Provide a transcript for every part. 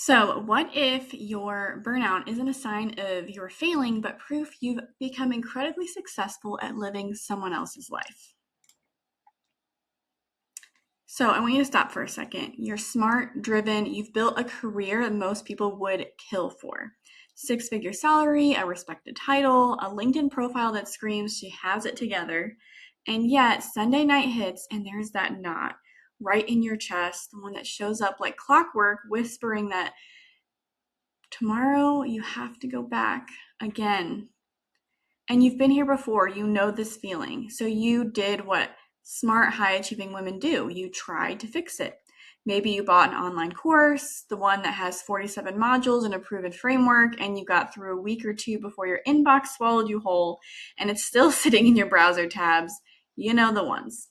So, what if your burnout isn't a sign of your failing, but proof you've become incredibly successful at living someone else's life? So, I want you to stop for a second. You're smart, driven, you've built a career that most people would kill for. Six-figure salary, a respected title, a LinkedIn profile that screams she has it together. And yet, Sunday night hits and there's that knot right in your chest, the one that shows up like clockwork, whispering that tomorrow you have to go back again. And you've been here before, you know this feeling. So you did what smart, high achieving women do. You tried to fix it. Maybe you bought an online course, the one that has 47 modules and a proven framework, and you got through a week or two before your inbox swallowed you whole, and it's still sitting in your browser tabs. You know the ones.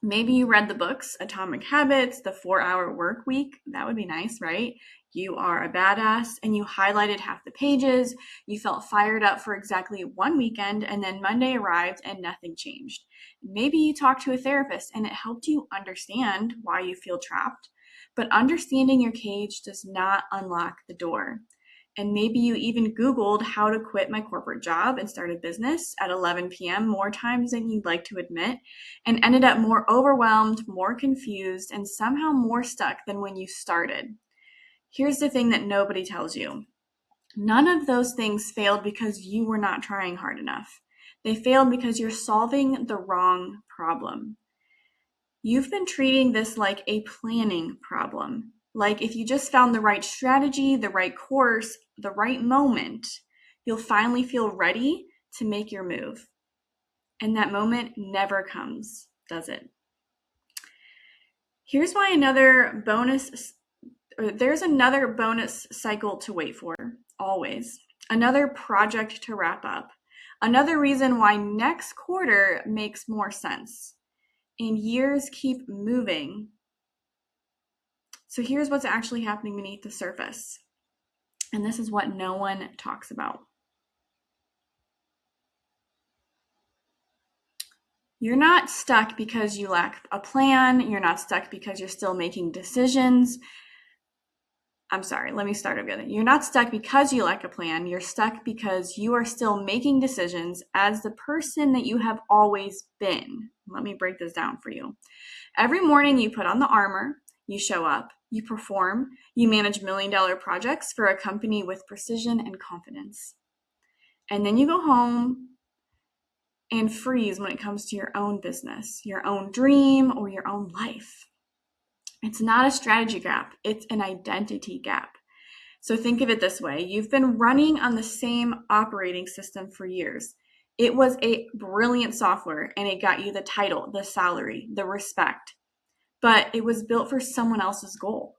Maybe you read the books, Atomic Habits, The 4-Hour Work Week. That would be nice, right? You are a badass and you highlighted half the pages. You felt fired up for exactly one weekend, and then Monday arrived and nothing changed. Maybe you talked to a therapist and it helped you understand why you feel trapped, but understanding your cage does not unlock the door. And maybe you even Googled how to quit my corporate job and start a business at 11 p.m. more times than you'd like to admit, and ended up more overwhelmed, more confused, and somehow more stuck than when you started. Here's the thing that nobody tells you. None of those things failed because you were not trying hard enough. They failed because you're solving the wrong problem. You've been treating this like a planning problem. Like if you just found the right strategy, the right course, the right moment, you'll finally feel ready to make your move. And that moment never comes, does it? Here's why there's another bonus cycle to wait for, always. Another project to wrap up. Another reason why next quarter makes more sense. And years keep moving. So here's what's actually happening beneath the surface. And this is what no one talks about. You're not stuck because you lack a plan. You're not stuck because you're still making decisions. I'm sorry, let me start over. You're not stuck because you lack a plan. You're stuck because you are still making decisions as the person that you have always been. Let me break this down for you. Every morning you put on the armor, you show up, you perform, you manage $1 million projects for a company with precision and confidence. And then you go home and freeze when it comes to your own business, your own dream, or your own life. It's not a strategy gap, it's an identity gap. So think of it this way. You've been running on the same operating system for years. It was a brilliant software and it got you the title, the salary, the respect, but it was built for someone else's goal.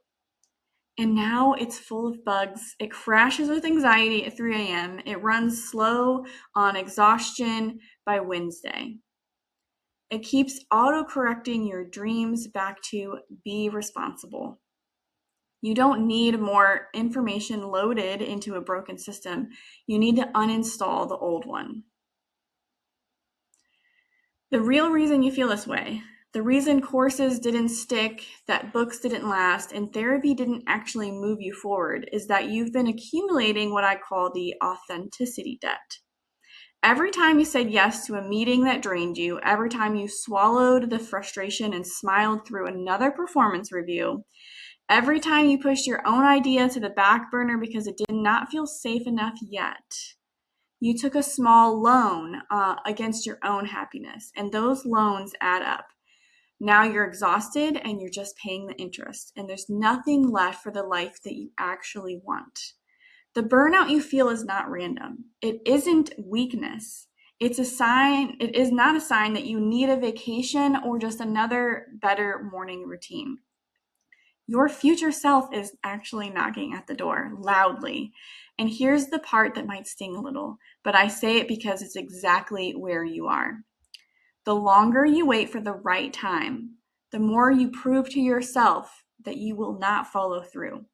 And now it's full of bugs. It crashes with anxiety at 3 a.m. It runs slow on exhaustion by Wednesday. It keeps auto-correcting your dreams back to be responsible. You don't need more information loaded into a broken system. You need to uninstall the old one. The real reason you feel this way, the reason courses didn't stick, that books didn't last, and therapy didn't actually move you forward is that you've been accumulating what I call the authenticity debt. Every time you said yes to a meeting that drained you, every time you swallowed the frustration and smiled through another performance review, every time you pushed your own idea to the back burner because it did not feel safe enough yet, you took a small loan against your own happiness, and those loans add up. Now you're exhausted and you're just paying the interest, and there's nothing left for the life that you actually want. The burnout you feel is not random. It isn't weakness. It's a sign. It is not a sign that you need a vacation or just another better morning routine. Your future self is actually knocking at the door loudly. And here's the part that might sting a little, but I say it because it's exactly where you are. The longer you wait for the right time, the more you prove to yourself that you will not follow through.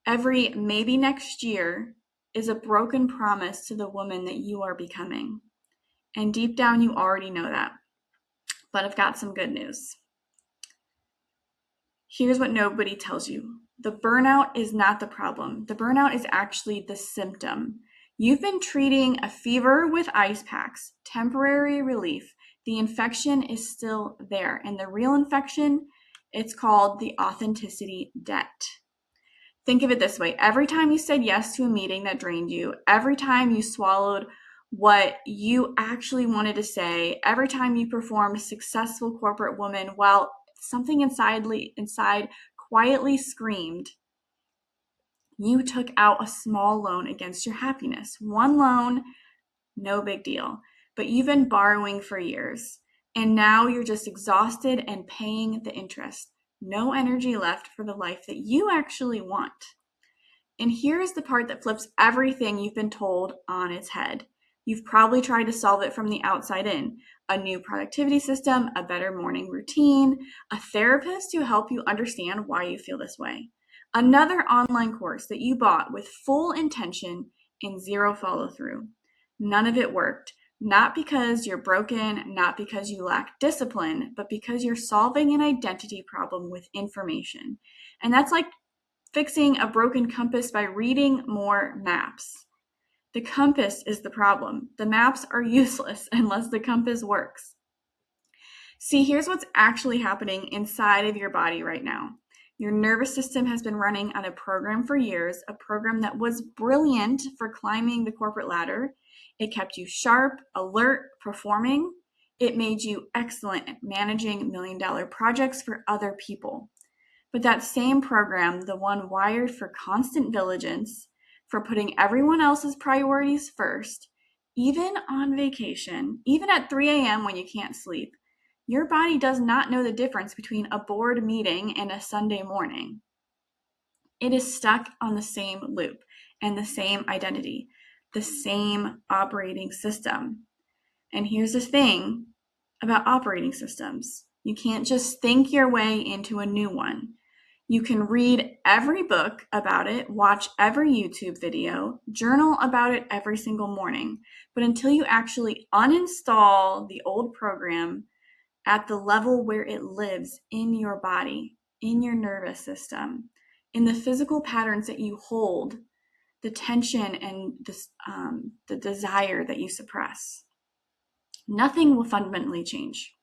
Every maybe next year is a broken promise to the woman that you are becoming. And deep down, you already know that. But I've got some good news. Here's what nobody tells you. The burnout is not the problem. The burnout is actually the symptom. You've been treating a fever with ice packs, temporary relief. The infection is still there. And the real infection, it's called the authenticity debt. Think of it this way. Every time you said yes to a meeting that drained you, every time you swallowed what you actually wanted to say, every time you performed a successful corporate woman while something inside quietly screamed, you took out a small loan against your happiness. One loan, no big deal. But you've been borrowing for years, and now you're just exhausted and paying the interest. No energy left for the life that you actually want. And here's the part that flips everything you've been told on its head. You've probably tried to solve it from the outside in. A new productivity system, a better morning routine, a therapist to help you understand why you feel this way. Another online course that you bought with full intention and zero follow through. None of it worked. Not because you're broken, not because you lack discipline, but because you're solving an identity problem with information. And that's like fixing a broken compass by reading more maps. The compass is the problem. The maps are useless unless the compass works. See, here's what's actually happening inside of your body right now. Your nervous system has been running on a program for years, a program that was brilliant for climbing the corporate ladder. It kept you sharp, alert, performing. It made you excellent at managing million-dollar projects for other people. But that same program, the one wired for constant vigilance, for putting everyone else's priorities first, even on vacation, even at 3 a.m. when you can't sleep, your body does not know the difference between a board meeting and a Sunday morning. It is stuck on the same loop and the same identity, the same operating system. And here's the thing about operating systems. You can't just think your way into a new one. You can read every book about it, watch every YouTube video, journal about it every single morning. But until you actually uninstall the old program at the level where it lives in your body, in your nervous system, in the physical patterns that you hold, the tension and the desire that you suppress, nothing will fundamentally change.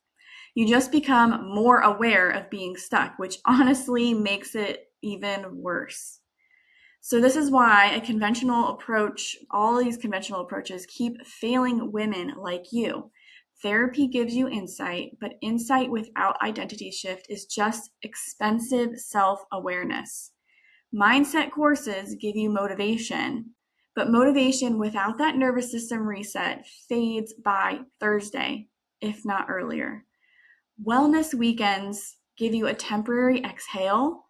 You just become more aware of being stuck, which honestly makes it even worse. So this is why a conventional approach, all these conventional approaches keep failing women like you. Therapy gives you insight, but insight without identity shift is just expensive self-awareness. Mindset courses give you motivation, but motivation without that nervous system reset fades by Thursday, if not earlier. Wellness weekends give you a temporary exhale,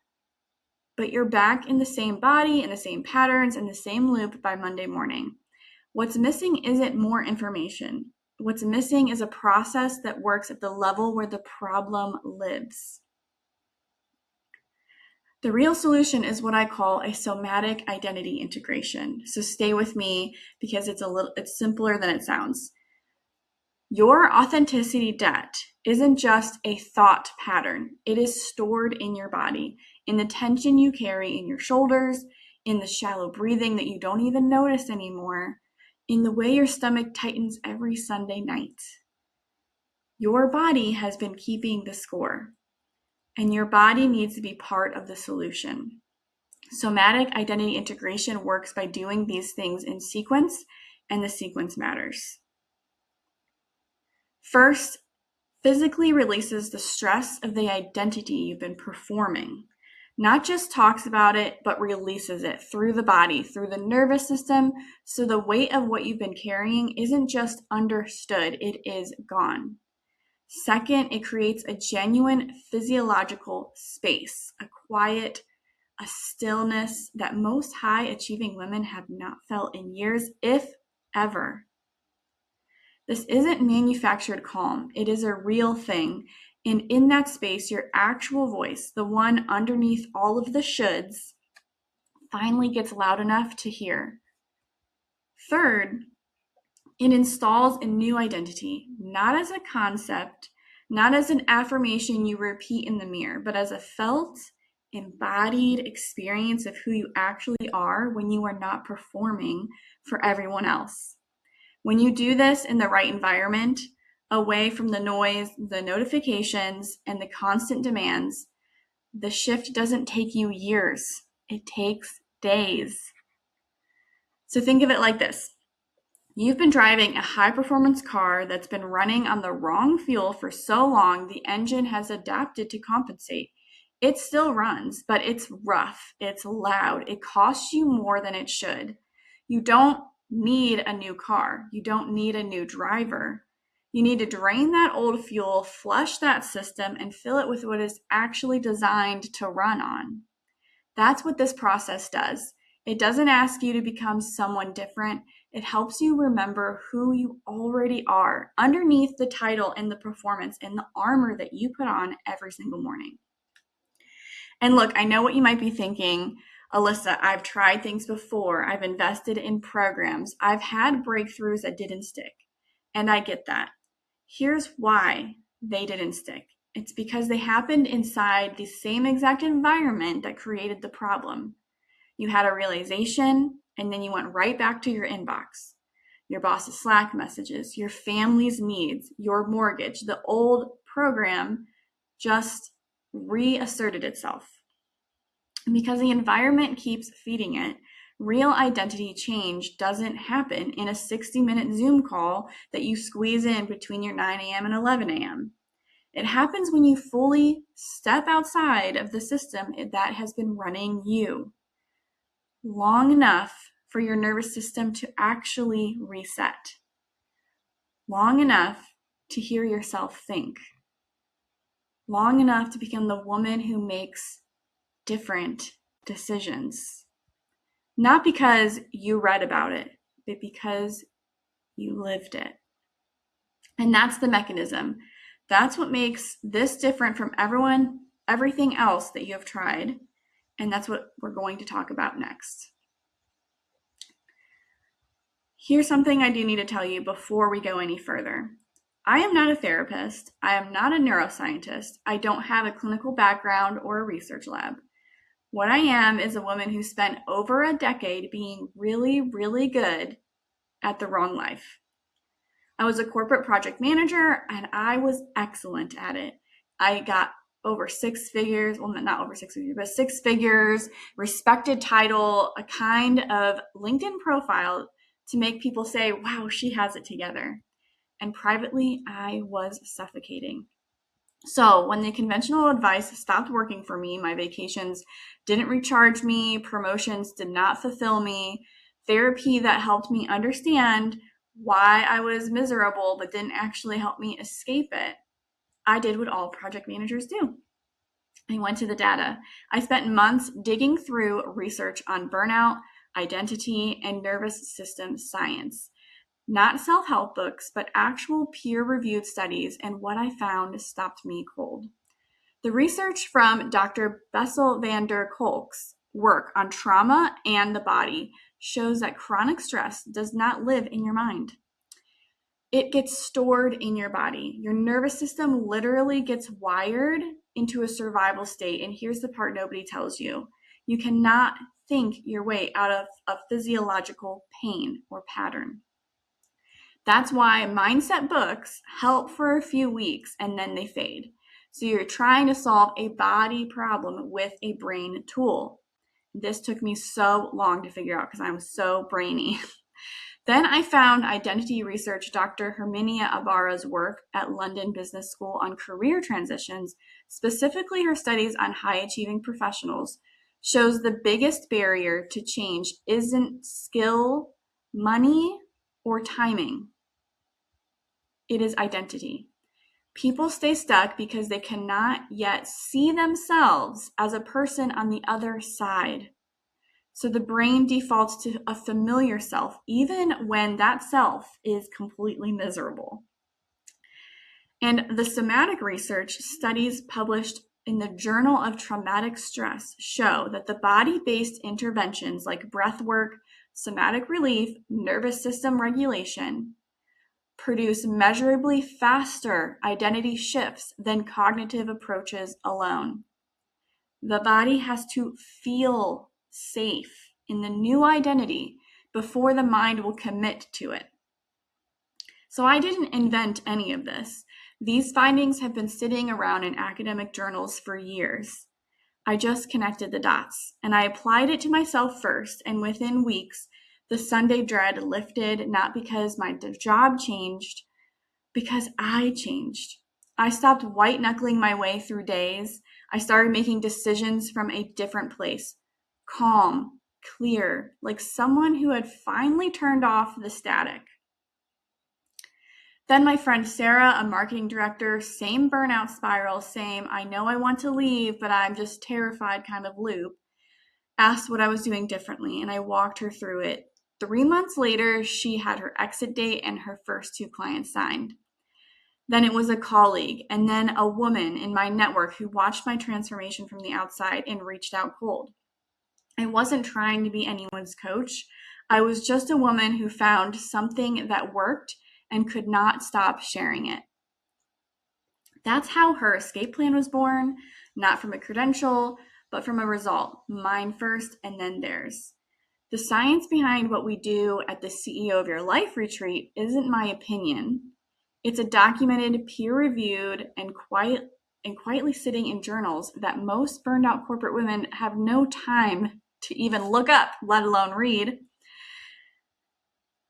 but you're back in the same body, in the same patterns, in the same loop by Monday morning. What's missing isn't more information. What's missing is a process that works at the level where the problem lives. The real solution is what I call a somatic identity integration. So stay with me because it's simpler than it sounds. Your authenticity debt isn't just a thought pattern. It is stored in your body, in the tension you carry in your shoulders, in the shallow breathing that you don't even notice anymore, in the way your stomach tightens every Sunday night. Your body has been keeping the score, and your body needs to be part of the solution. Somatic identity integration works by doing these things in sequence, and the sequence matters. First, physically releases the stress of the identity you've been performing. Not just talks about it, but releases it through the body, through the nervous system, so the weight of what you've been carrying isn't just understood, it is gone. Second, it creates a genuine physiological space, a quiet, a stillness that most high-achieving women have not felt in years, if ever. This isn't manufactured calm. It is a real thing. And in that space, your actual voice, the one underneath all of the shoulds, finally gets loud enough to hear. Third, it installs a new identity, not as a concept, not as an affirmation you repeat in the mirror, but as a felt embodied experience of who you actually are when you are not performing for everyone else. When you do this in the right environment, away from the noise, the notifications, and the constant demands, the shift doesn't take you years. It takes days. So think of it like this. You've been driving a high-performance car that's been running on the wrong fuel for so long, the engine has adapted to compensate. It still runs, but it's rough, it's loud, it costs you more than it should. You don't need a new car. You don't need a new driver. You need to drain that old fuel, flush that system, and fill it with what is actually designed to run on. That's what this process does. It doesn't ask you to become someone different. It helps you remember who you already are underneath the title and the performance and the armor that you put on every single morning. And look, I know what you might be thinking, Alyssa, I've tried things before. I've invested in programs. I've had breakthroughs that didn't stick. And I get that. Here's why they didn't stick. It's because they happened inside the same exact environment that created the problem. You had a realization, and then you went right back to your inbox. Your boss's Slack messages, your family's needs, your mortgage, the old program just reasserted itself. And because the environment keeps feeding it, real identity change doesn't happen in a 60-minute Zoom call that you squeeze in between your 9 a.m. and 11 a.m. It happens when you fully step outside of the system that has been running you long enough for your nervous system to actually reset, long enough to hear yourself think, long enough to become the woman who makes different decisions. Not because you read about it, but because you lived it. And that's the mechanism. That's what makes this different from everything else that you have tried. And that's what we're going to talk about next. Here's something I do need to tell you before we go any further. I am not a therapist. I am not a neuroscientist. I don't have a clinical background or a research lab. What I am is a woman who spent over a decade being really, really good at the wrong life. I was a corporate project manager and I was excellent at it. I got over 6 figures, well, not over 6 figures, but 6 figures, respected title, a kind of LinkedIn profile to make people say, wow, she has it together. And privately, I was suffocating. So when the conventional advice stopped working for me, my vacations didn't recharge me, promotions did not fulfill me, therapy that helped me understand why I was miserable but didn't actually help me escape it, I did what all project managers do. I went to the data. I spent months digging through research on burnout, identity, and nervous system science. Not self-help books, but actual peer-reviewed studies, and what I found stopped me cold. The research from Dr. Bessel van der Kolk's work on trauma and the body shows that chronic stress does not live in your mind. It gets stored in your body. Your nervous system literally gets wired into a survival state, and here's the part nobody tells you. You cannot think your way out of a physiological pain or pattern. That's why mindset books help for a few weeks and then they fade. So you're trying to solve a body problem with a brain tool. This took me so long to figure out because I'm so brainy. Then I found identity research Dr. Herminia Ibarra's work at London Business School on career transitions, specifically her studies on high-achieving professionals, shows the biggest barrier to change isn't skill, money, or timing. It is identity. People stay stuck because they cannot yet see themselves as a person on the other side. So the brain defaults to a familiar self, even when that self is completely miserable. And the somatic research studies published in the Journal of Traumatic Stress show that the body-based interventions like breath work, somatic relief, nervous system regulation produce measurably faster identity shifts than cognitive approaches alone. The body has to feel safe in the new identity before the mind will commit to it. So I didn't invent any of this. These findings have been sitting around in academic journals for years. I just connected the dots, and I applied it to myself first, and within weeks, the Sunday dread lifted, not because my job changed, because I changed. I stopped white-knuckling my way through days. I started making decisions from a different place, calm, clear, like someone who had finally turned off the static. Then my friend Sarah, a marketing director, same burnout spiral, same I know I want to leave, but I'm just terrified kind of loop, asked what I was doing differently, and I walked her through it. 3 months later, she had her exit date and her first 2 clients signed. Then it was a colleague, and then a woman in my network who watched my transformation from the outside and reached out cold. I wasn't trying to be anyone's coach. I was just a woman who found something that worked and could not stop sharing it. That's how her escape plan was born, not from a credential, but from a result. Mine first and then theirs. The science behind what we do at the CEO of Your Life retreat isn't my opinion. It's a documented, peer-reviewed, and quietly sitting in journals that most burned out corporate women have no time to even look up, let alone read.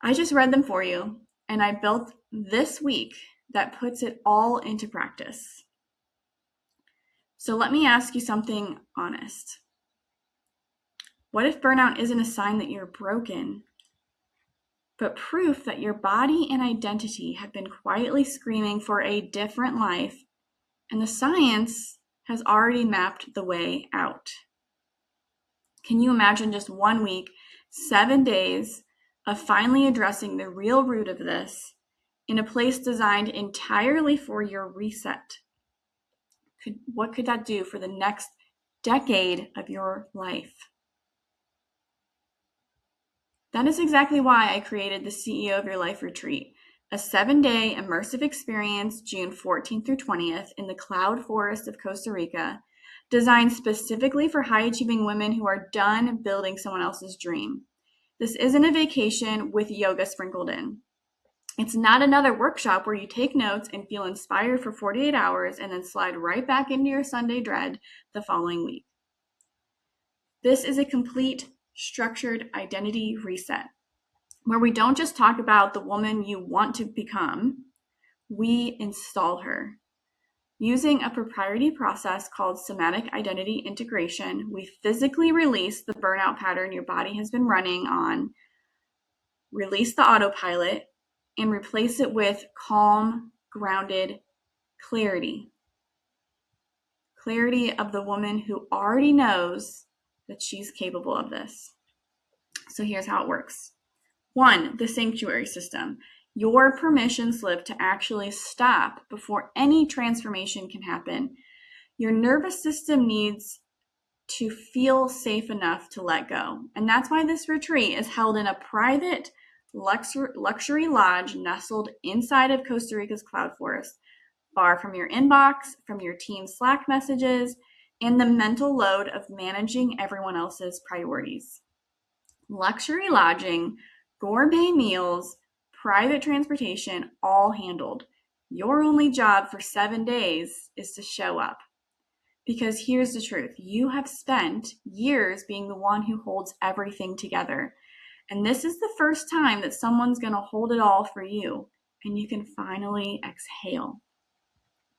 I just read them for you, and I built this week that puts it all into practice. So let me ask you something honest. What if burnout isn't a sign that you're broken, but proof that your body and identity have been quietly screaming for a different life, and the science has already mapped the way out? Can you imagine just 1 week, 7 days of finally addressing the real root of this in a place designed entirely for your reset? What could that do for the next decade of your life? That is exactly why I created the CEO of Your Life retreat, a 7-day immersive experience, June 14th through 20th, in the cloud forest of Costa Rica, designed specifically for high-achieving women who are done building someone else's dream. This isn't a vacation with yoga sprinkled in. It's not another workshop where you take notes and feel inspired for 48 hours and then slide right back into your Sunday dread the following week. This is a complete, structured identity reset, where we don't just talk about the woman you want to become, we install her. Using a proprietary process called somatic identity integration, we physically release the burnout pattern your body has been running on, release the autopilot, and replace it with calm, grounded clarity. Clarity of the woman who already knows that she's capable of this. So here's how it works. 1, the sanctuary system. Your permission slip to actually stop before any transformation can happen. Your nervous system needs to feel safe enough to let go. And that's why this retreat is held in a private luxury lodge nestled inside of Costa Rica's cloud forest, far from your inbox, from your team's Slack messages, and the mental load of managing everyone else's priorities. Luxury lodging, gourmet meals, private transportation, all handled. Your only job for 7 days is to show up. Because here's the truth. You have spent years being the one who holds everything together. And this is the first time that someone's going to hold it all for you. And you can finally exhale.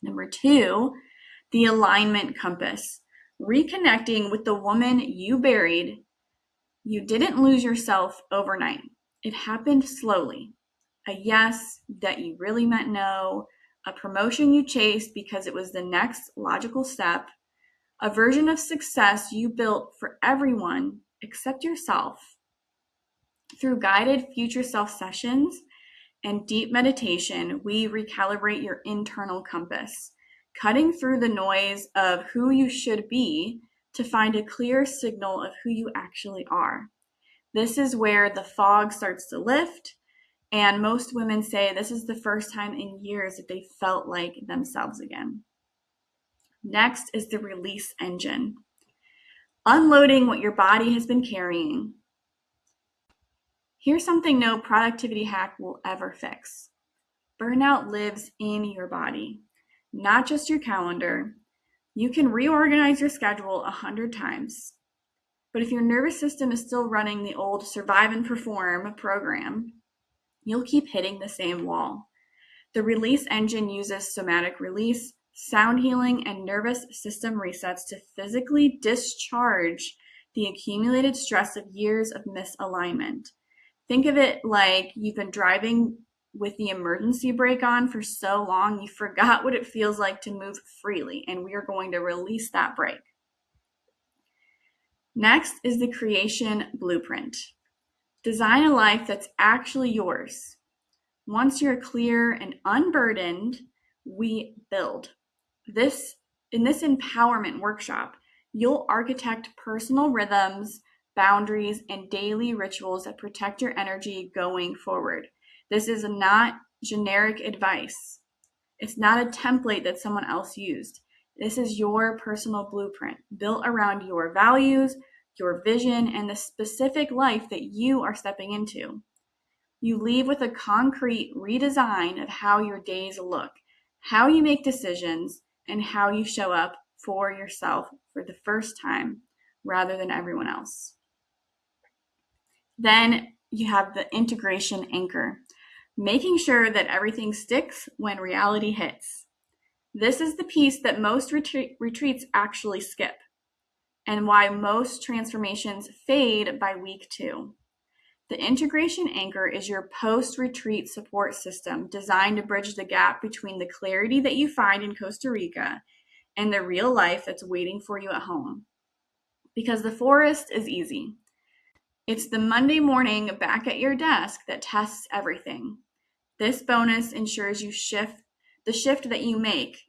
Number 2, the alignment compass. Reconnecting with the woman you buried. You didn't lose yourself overnight. It happened slowly. A yes that you really meant no, a promotion you chased because it was the next logical step, a version of success you built for everyone except yourself. Through guided future self sessions and deep meditation, we recalibrate your internal compass, cutting through the noise of who you should be to find a clear signal of who you actually are. This is where the fog starts to lift, and most women say this is the first time in years that they felt like themselves again. Next is the release engine. unloading what your body has been carrying. Here's something no productivity hack will ever fix. Burnout lives in your body, not just your calendar. You can reorganize your schedule 100 times. But if your nervous system is still running the old survive and perform program, you'll keep hitting the same wall. The release engine uses somatic release, sound healing, and nervous system resets to physically discharge the accumulated stress of years of misalignment. Think of it like you've been driving with the emergency brake on for so long, you forgot what it feels like to move freely, and we are going to release that brake. Next is the creation blueprint. Design a life that's actually yours. Once you're clear and unburdened, we build. In this empowerment workshop, you'll architect personal rhythms, boundaries, and daily rituals that protect your energy going forward. This is not generic advice. It's not a template that someone else used. This is your personal blueprint built around your values, your vision, and the specific life that you are stepping into. You leave with a concrete redesign of how your days look, how you make decisions, and how you show up for yourself for the first time rather than everyone else. Then you have the integration anchor, making sure that everything sticks when reality hits. This is the piece that most retreats actually skip, and why most transformations fade by week 2. The integration anchor is your post-retreat support system designed to bridge the gap between the clarity that you find in Costa Rica and the real life that's waiting for you at home. Because the forest is easy. It's the Monday morning back at your desk that tests everything. This bonus ensures the shift that you make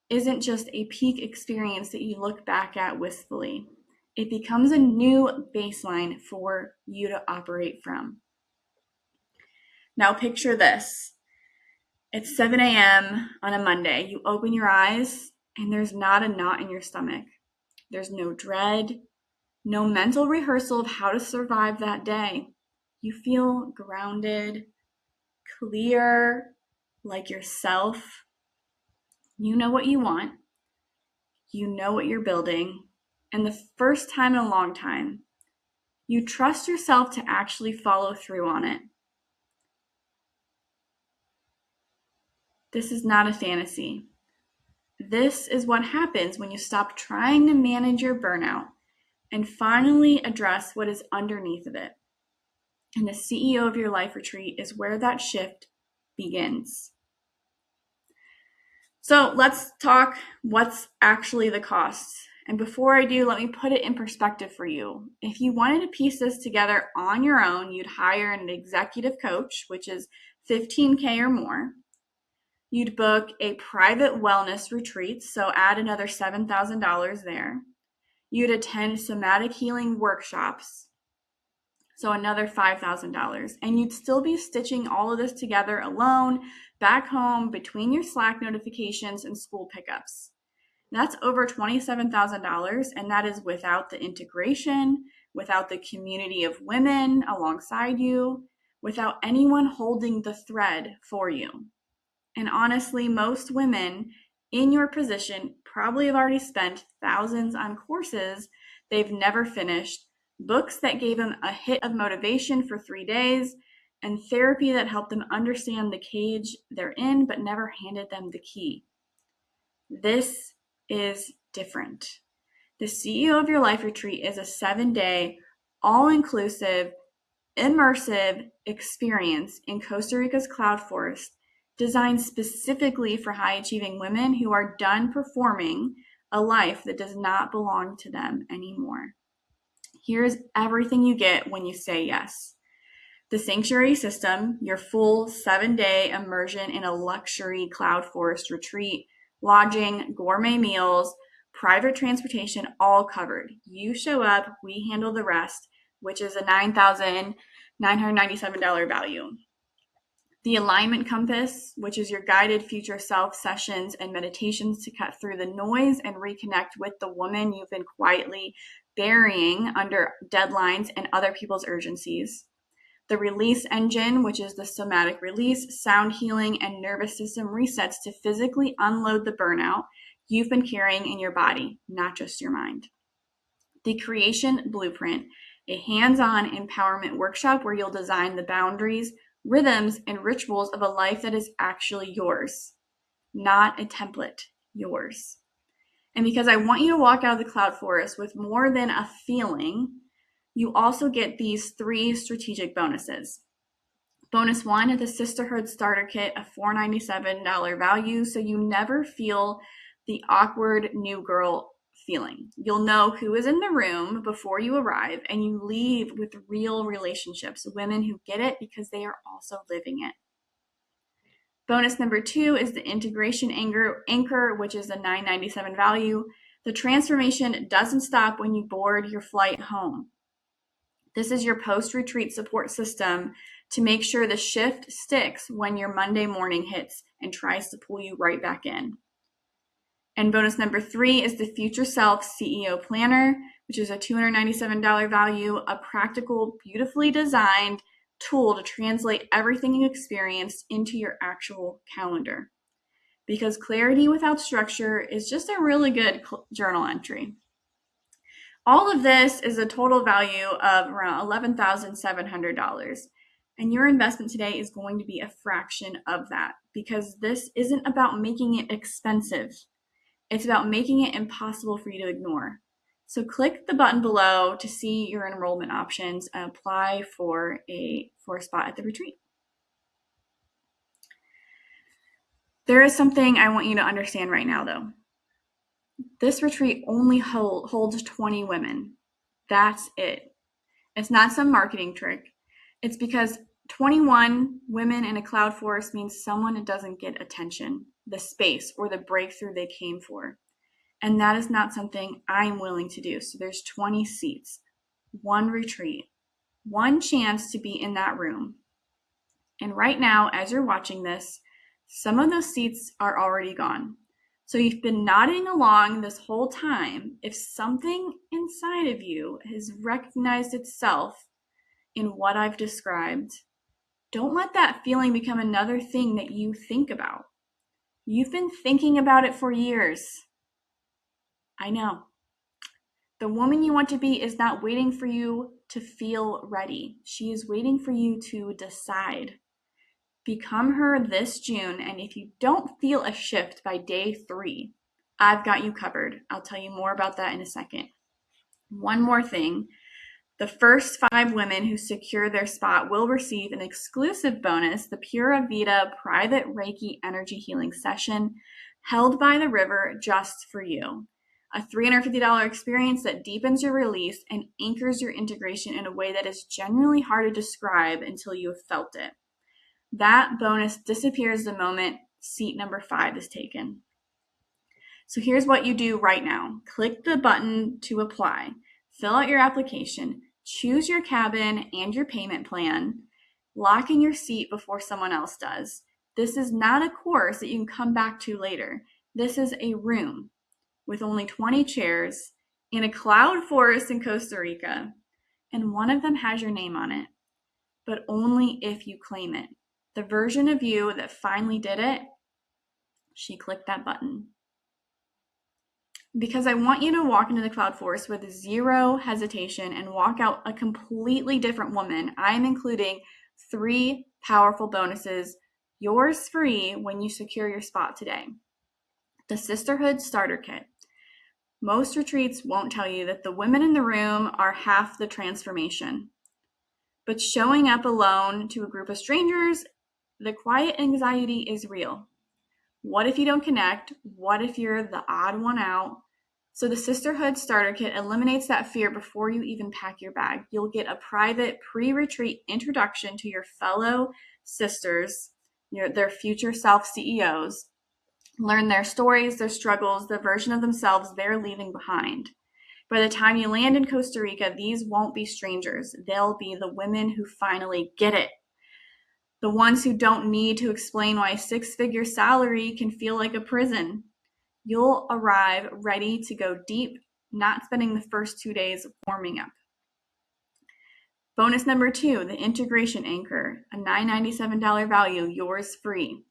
isn't just a peak experience that you look back at wistfully. It becomes a new baseline for you to operate from. Now picture this. It's 7 a.m. on a Monday. You open your eyes and there's not a knot in your stomach. There's no dread, no mental rehearsal of how to survive that day. You feel grounded, clear, like yourself. You know what you want. You know what you're building. And the first time in a long time, you trust yourself to actually follow through on it. This is not a fantasy. This is what happens when you stop trying to manage your burnout and finally address what is underneath of it. And the CEO of your life retreat is where that shift begins. So let's talk what's actually the cost. And before I do, let me put it in perspective for you. If you wanted to piece this together on your own, you'd hire an executive coach, which is $15,000 or more. You'd book a private wellness retreat, so add another $7,000 there. You'd attend somatic healing workshops, so another $5,000. And you'd still be stitching all of this together alone, back home, between your Slack notifications and school pickups. That's over $27,000, and that is without the integration, without the community of women alongside you, without anyone holding the thread for you. And honestly, most women in your position probably have already spent thousands on courses they've never finished, books that gave them a hit of motivation for 3 days, and therapy that helped them understand the cage they're in but never handed them the key. This is different. The CEO of your life retreat is a 7-day, all-inclusive, immersive experience in Costa Rica's cloud forest designed specifically for high-achieving women who are done performing a life that does not belong to them anymore. Here's everything you get when you say yes. The sanctuary system, your full 7-day immersion in a luxury cloud forest retreat, lodging, gourmet meals, private transportation, all covered. You show up, we handle the rest, which is a $9,997 value. The alignment compass, which is your guided future self sessions and meditations to cut through the noise and reconnect with the woman you've been quietly burying under deadlines and other people's urgencies. The release engine, which is the somatic release, sound healing, and nervous system resets to physically unload the burnout you've been carrying in your body, not just your mind. The creation blueprint, a hands-on empowerment workshop where you'll design the boundaries, rhythms, and rituals of a life that is actually yours, not a template, yours. And because I want you to walk out of the cloud forest with more than a feeling, you also get these 3 strategic bonuses. Bonus 1 is the Sisterhood Starter Kit, a $497 value, so you never feel the awkward new girl feeling. You'll know who is in the room before you arrive, and you leave with real relationships, women who get it because they are also living it. Bonus number 2 is the Integration Anchor, which is a $997 value. The transformation doesn't stop when you board your flight home. This is your post-retreat support system to make sure the shift sticks when your Monday morning hits and tries to pull you right back in. And bonus number 3 is the Future Self CEO Planner, which is a $297 value, a practical, beautifully designed tool to translate everything you experienced into your actual calendar. Because clarity without structure is just a really good journal entry. All of this is a total value of around $11,700. And your investment today is going to be a fraction of that, because this isn't about making it expensive. It's about making it impossible for you to ignore. So click the button below to see your enrollment options and apply for a spot at the retreat. There is something I want you to understand right now, though. This retreat only holds 20 women. That's it. It's not some marketing trick. It's because 21 women in a cloud forest means someone doesn't get attention, the space, or the breakthrough they came for. And that is not something I'm willing to do. So there's 20 seats, 1 retreat, 1 chance to be in that room. And right now, as you're watching this, some of those seats are already gone. So you've been nodding along this whole time. If something inside of you has recognized itself in what I've described, don't let that feeling become another thing that you think about. You've been thinking about it for years. I know. The woman you want to be is not waiting for you to feel ready. She is waiting for you to decide. Become her this June, and if you don't feel a shift by day 3, I've got you covered. I'll tell you more about that in a second. One more thing. The first 5 women who secure their spot will receive an exclusive bonus, the Pura Vida private Reiki energy healing session held by the river just for you. A $350 experience that deepens your release and anchors your integration in a way that is genuinely hard to describe until you have felt it. That bonus disappears the moment seat number 5 is taken. So here's what you do right now. Click the button to apply. Fill out your application. Choose your cabin and your payment plan. Lock in your seat before someone else does. This is not a course that you can come back to later. This is a room with only 20 chairs in a cloud forest in Costa Rica. And one of them has your name on it, but only if you claim it. The version of you that finally did it, she clicked that button. Because I want you to walk into the cloud forest with 0 hesitation and walk out a completely different woman. I'm including 3 powerful bonuses, yours free when you secure your spot today. The Sisterhood Starter Kit. Most retreats won't tell you that the women in the room are half the transformation. But showing up alone to a group of strangers, the quiet anxiety is real. What if you don't connect? What if you're the odd one out? So the Sisterhood Starter Kit eliminates that fear before you even pack your bag. You'll get a private pre-retreat introduction to your fellow sisters, their future self CEOs. Learn their stories, their struggles, the version of themselves they're leaving behind. By the time you land in Costa Rica, these won't be strangers. They'll be the women who finally get it. The ones who don't need to explain why a 6-figure salary can feel like a prison. You'll arrive ready to go deep, not spending the first 2 days warming up. Bonus number 2, the integration anchor, a $997 value, yours free.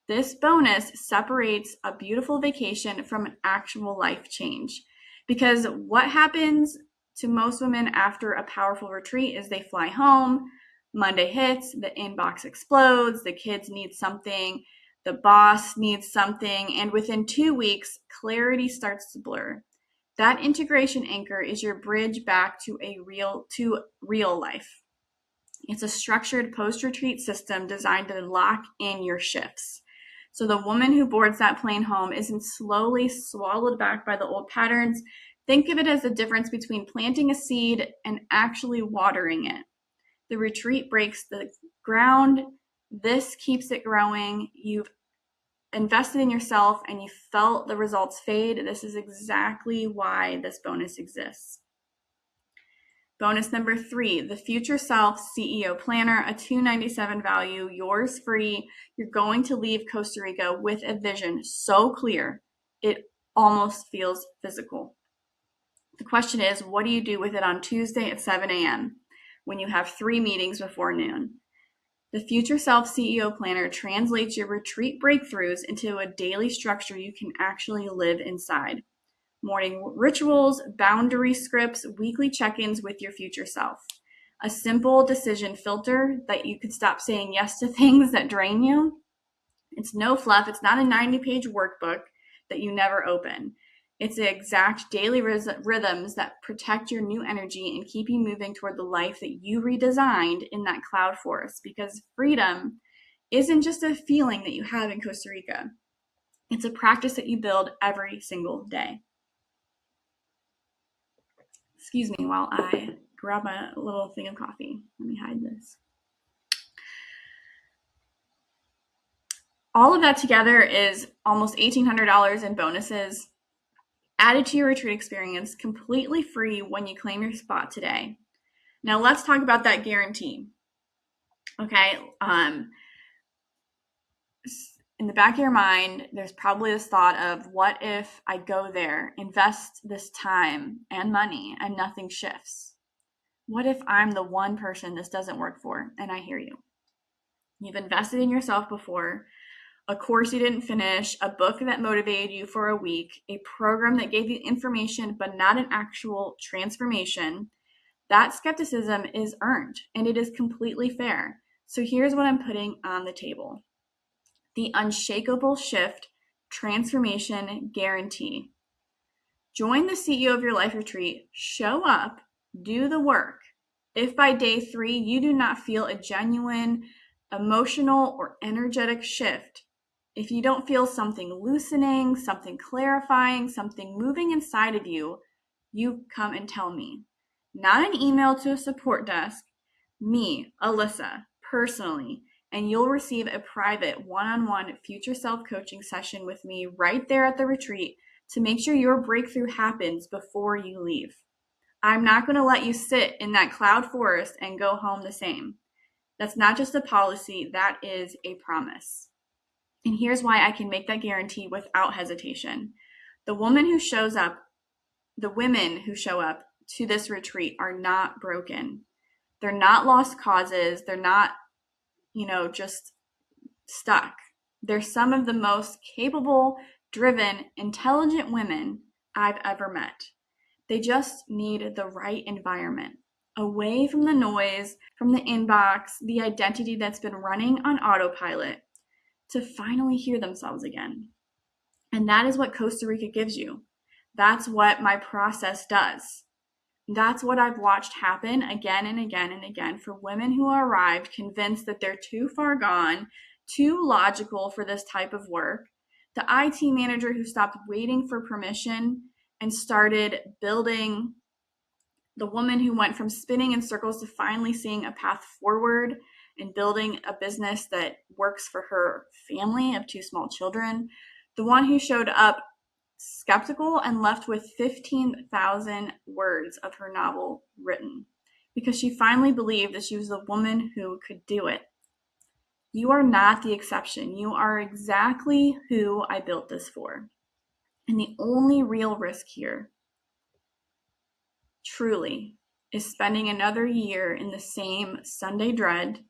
This bonus separates a beautiful vacation from an actual life change, because what happens to most women after a powerful retreat is they fly home, Monday hits, the inbox explodes, the kids need something, the boss needs something, and within 2 weeks, clarity starts to blur. That integration anchor is your bridge back to real life. It's a structured post-retreat system designed to lock in your shifts. So the woman who boards that plane home isn't slowly swallowed back by the old patterns. Think of it as the difference between planting a seed and actually watering it. The retreat breaks the ground. This keeps it growing. You've invested in yourself and you felt the results fade. This is exactly why this bonus exists. Bonus number 3, the Future Self CEO Planner, a $297 value, yours free. You're going to leave Costa Rica with a vision so clear, it almost feels physical. The question is, what do you do with it on Tuesday at 7 a.m. when you have 3 meetings before noon? The Future Self CEO Planner translates your retreat breakthroughs into a daily structure you can actually live inside. Morning rituals, boundary scripts, weekly check-ins with your future self. A simple decision filter that you can stop saying yes to things that drain you. It's no fluff. It's not a 90-page workbook that you never open. It's the exact daily rhythms that protect your new energy and keep you moving toward the life that you redesigned in that cloud forest. Because freedom isn't just a feeling that you have in Costa Rica. It's a practice that you build every single day. Excuse me while I grab my little thing of coffee. Let me hide this. All of that together is almost $1,800 in bonuses added to your retreat experience, completely free when you claim your spot today. Now let's talk about that guarantee. Okay. In the back of your mind, there's probably this thought of, what if I go there, invest this time and money, and nothing shifts? What if I'm the one person this doesn't work for? And I hear you. You've invested in yourself before, a course you didn't finish, a book that motivated you for a week, a program that gave you information but not an actual transformation. That skepticism is earned, and it is completely fair. So here's what I'm putting on the table. The unshakable shift transformation guarantee. Join the CEO of your life retreat, show up, do the work. If by day 3 you do not feel a genuine emotional or energetic shift, if you don't feel something loosening, something clarifying, something moving inside of you, you come and tell me. Not an email to a support desk, me, Alyssa, personally, and you'll receive a private one-on-one future self coaching session with me right there at the retreat to make sure your breakthrough happens before you leave. I'm not going to let you sit in that cloud forest and go home the same. That's not just a policy, that is a promise. And here's why I can make that guarantee without hesitation. The women who show up to this retreat are not broken. They're not lost causes. They're not, just stuck. They're some of the most capable, driven, intelligent women I've ever met. They just need the right environment, away from the noise, from the inbox, the identity that's been running on autopilot, to finally hear themselves again. And that is what Costa Rica gives you. That's what my process does. That's what I've watched happen again and again and again for women who arrived convinced that they're too far gone, too logical for this type of work. The IT manager who stopped waiting for permission and started building. The woman who went from spinning in circles to finally seeing a path forward and building a business that works for her family of 2 small children. The one who showed up skeptical and left with 15,000 words of her novel written because she finally believed that she was the woman who could do it. You are not the exception. You are exactly who I built this for. And the only real risk here, truly, is spending another year in the same Sunday dread,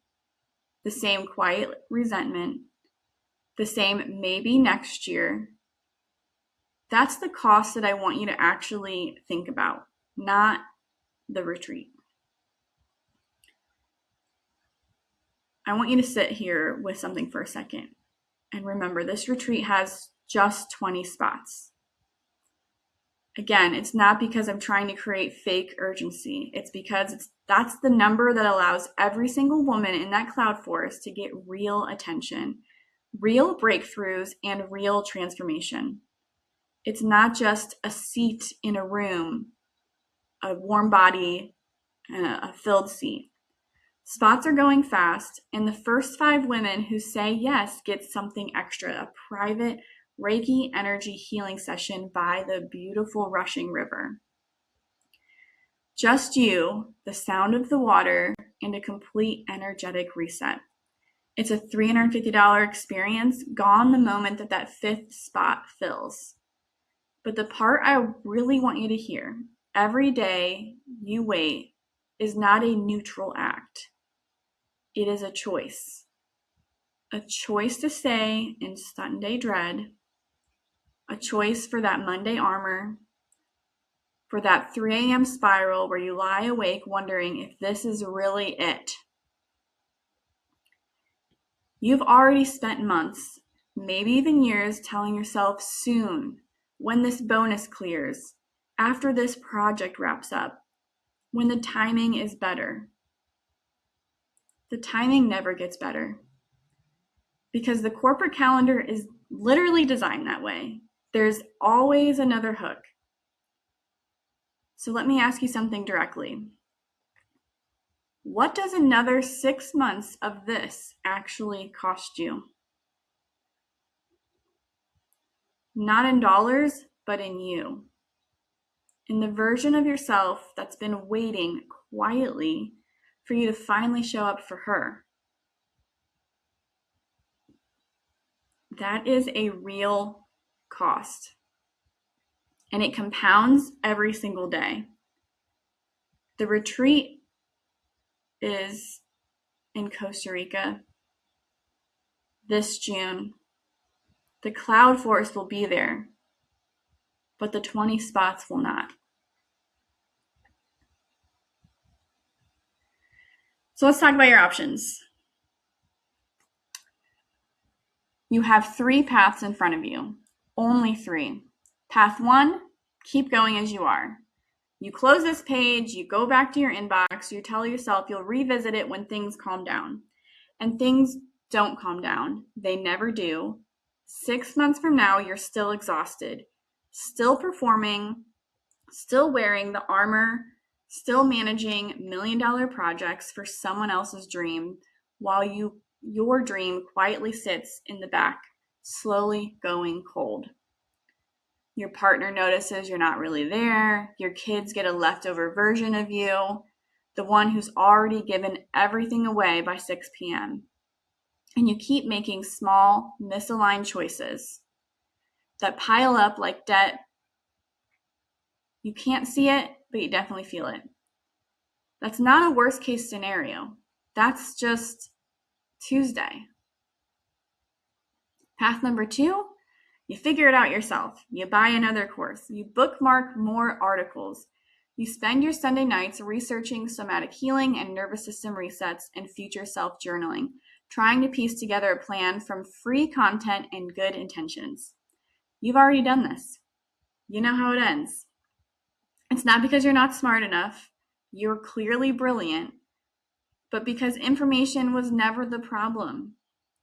the same quiet resentment, the same maybe next year. That's the cost that I want you to actually think about, not the retreat. I want you to sit here with something for a second. And remember, this retreat has just 20 spots. Again, it's not because I'm trying to create fake urgency. It's because that's the number that allows every single woman in that cloud forest to get real attention, real breakthroughs, and real transformation. It's not just a seat in a room, a warm body, and a filled seat. Spots are going fast, and the first 5 women who say yes get something extra, a private Reiki energy healing session by the beautiful rushing river. Just you, the sound of the water, and a complete energetic reset. It's a $350 experience, gone the moment that 5th spot fills. But the part I really want you to hear, every day you wait is not a neutral act. It is a choice. A choice to stay in Sunday dread, a choice for that Monday armor, for that 3 a.m. spiral where you lie awake wondering if this is really it. You've already spent months, maybe even years, telling yourself soon, when this bonus clears, after this project wraps up, when the timing is better. The timing never gets better because the corporate calendar is literally designed that way. There's always another hook. So let me ask you something directly. What does another 6 months of this actually cost you? Not in dollars, but in you. In the version of yourself that's been waiting quietly for you to finally show up for her. That is a real cost. And it compounds every single day. The retreat is in Costa Rica this June. The cloud forest will be there, but the 20 spots will not. So let's talk about your options. You have 3 paths in front of you, only 3. Path 1, keep going as you are. You close this page, you go back to your inbox, you tell yourself you'll revisit it when things calm down. And things don't calm down. They never do. 6 months from now, you're still exhausted, still performing, still wearing the armor, still managing million-dollar projects for someone else's dream while your dream quietly sits in the back, slowly going cold. Your partner notices you're not really there. Your kids get a leftover version of you, the one who's already given everything away by 6 p.m. And you keep making small, misaligned choices that pile up like debt. You can't see it, but you definitely feel it. That's not a worst case scenario. That's just Tuesday. Path number 2, you figure it out yourself. You buy another course. You bookmark more articles. You spend your Sunday nights researching somatic healing and nervous system resets and future self journaling, trying to piece together a plan from free content and good intentions. You've already done this. You know how it ends. It's not because you're not smart enough. You're clearly brilliant, but because information was never the problem.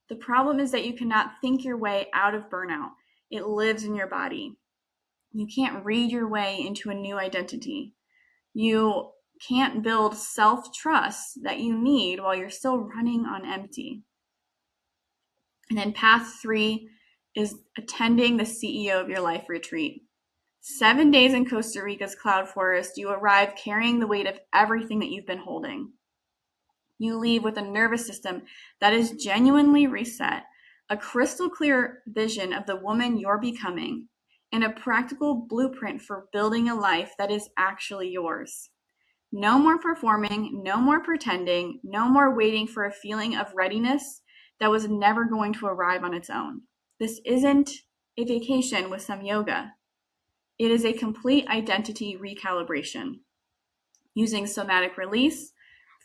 The problem is that you cannot think your way out of burnout. It lives in your body. You can't read your way into a new identity. You can't build self-trust that you need while you're still running on empty. And then path 3 is attending the CEO of your life retreat. 7 days in Costa Rica's cloud forest, you arrive carrying the weight of everything that you've been holding. You leave with a nervous system that is genuinely reset, a crystal clear vision of the woman you're becoming, and a practical blueprint for building a life that is actually yours. No more performing, no more pretending, no more waiting for a feeling of readiness that was never going to arrive on its own. This isn't a vacation with some yoga. It is a complete identity recalibration using somatic release,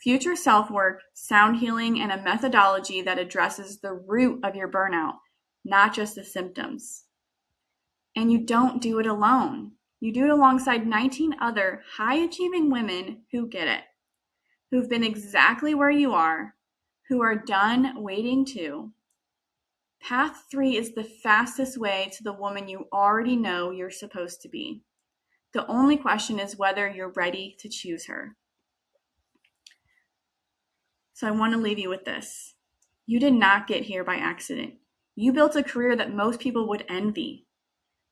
future self-work, sound healing, and a methodology that addresses the root of your burnout, not just the symptoms. And you don't do it alone. You do it alongside 19 other high-achieving women who get it, who've been exactly where you are, who are done waiting too. Path 3 is the fastest way to the woman you already know you're supposed to be. The only question is whether you're ready to choose her. So I want to leave you with this. You did not get here by accident. You built a career that most people would envy.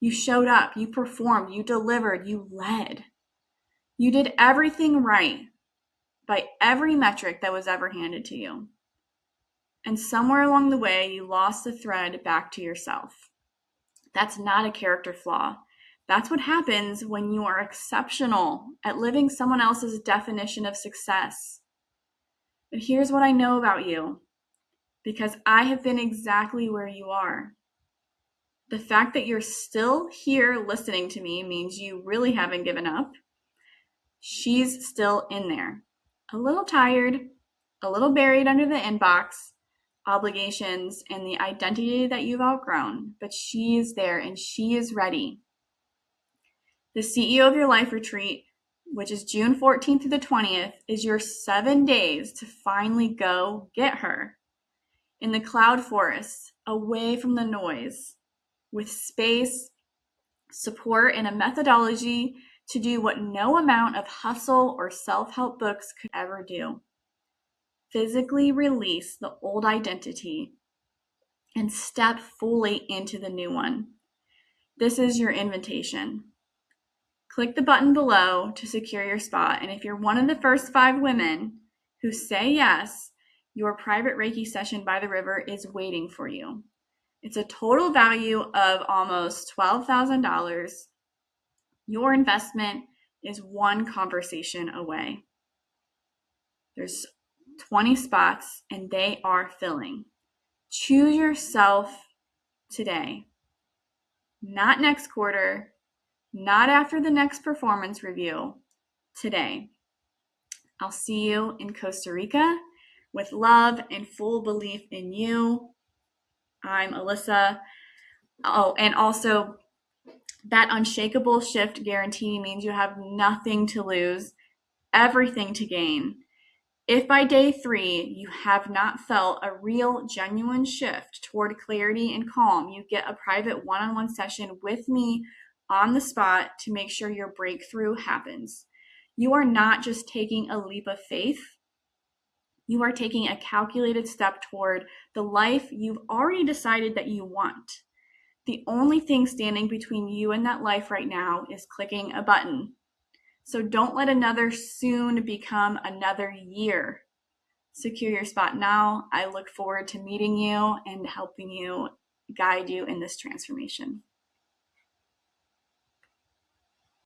You showed up, you performed, you delivered, you led. You did everything right by every metric that was ever handed to you. And somewhere along the way, you lost the thread back to yourself. That's not a character flaw. That's what happens when you are exceptional at living someone else's definition of success. But here's what I know about you, because I have been exactly where you are. The fact that you're still here listening to me means you really haven't given up. She's still in there, a little tired, a little buried under the inbox, obligations, and the identity that you've outgrown, but she is there and she is ready. The CEO of Your Life Retreat, which is June 14th through the 20th, is your 7 days to finally go get her. In the cloud forest, away from the noise, with space, support, and a methodology to do what no amount of hustle or self-help books could ever do. Physically release the old identity and step fully into the new one. This is your invitation. Click the button below to secure your spot, and if you're one of the first 5 women who say yes, your private Reiki session by the river is waiting for you. It's a total value of almost $12,000. Your investment is one conversation away. There's 20 spots and they are filling. Choose yourself today. Not next quarter, not after the next performance review. Today. I'll see you in Costa Rica with love and full belief in you. I'm Alyssa. Oh, and also that unshakable shift guarantee means you have nothing to lose, everything to gain. If by day 3 you have not felt a real, genuine shift toward clarity and calm, you get a private one-on-one session with me on the spot to make sure your breakthrough happens. You are not just taking a leap of faith. You are taking a calculated step toward the life you've already decided that you want. The only thing standing between you and that life right now is clicking a button. So don't let another soon become another year. Secure your spot now. I look forward to meeting you and helping you, guide you in this transformation.